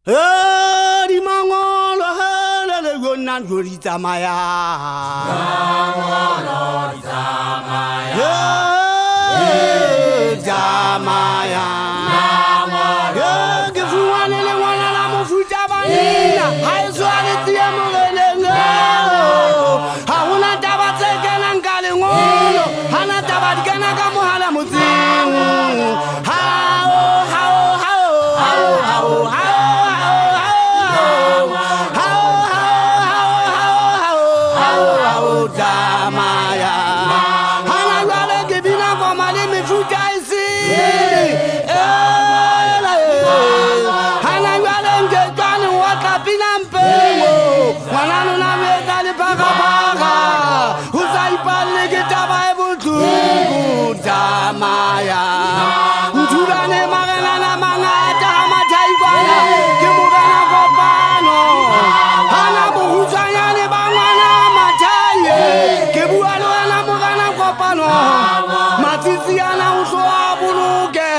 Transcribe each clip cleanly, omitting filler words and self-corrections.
Di mangolo hele le gonna jori tsamaya. Mangolo di tsamaya. Tsamaya. Mangolo ke fuane le ngwana la mofuta banina. Ha e swane tsia mogeleng. Ha hona taba tse kenang ka lengolo. Hana taba di kena ka mohala motseng. Maya Udurane magana mangata mataigwana ke mugana kopano hana buhutanya ne bangwana mataye ke bualo na mugana kopano matitsi ana uso abuluke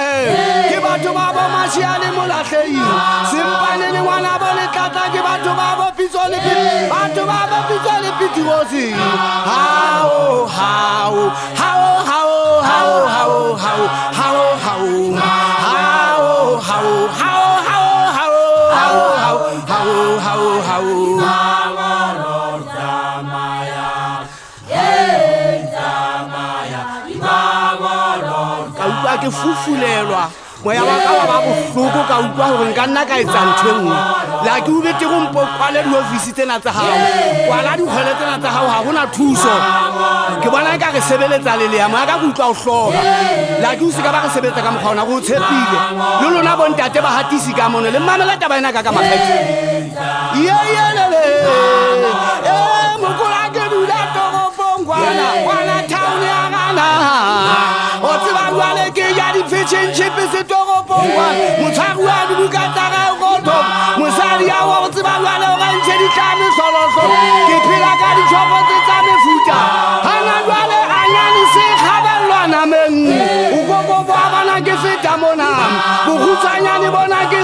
ke batho ba ba mashiane molahlei simpane le ngwana bone tata ke batho ba ba pitsole batho ba ba pitsole pitikosi ke fufulelwa moya wa ka ba bohloko ka utlwa hore nka nna ka etsa ntho engwe la ke ubete go mpokwale di office tsena tsa hao kwala di khole tsena tsa hao ha hona thuso ke bona ka re sebeletsa le ya moya ka utlwa o hloka la ke usika ba re sebetsa ka mokgona go tshepile le lona bontate ba hatisi ka mona le mamela taba ena ka makgetho yeyelele mokola ke dula toropong kwana town ya gana o tseba jwale ke ya di-fishing-ship setoropong motshwari wa dibuka tsa gae goto mosadi ya wa go tseba jwale o rantšhe ditlame tlholoso ke phela ka ditšhopo tse tsa mefuta gana jwale a nyane se kgabellwa nameng o kokobo a bona ke feta mona bokhutsanyane bona ke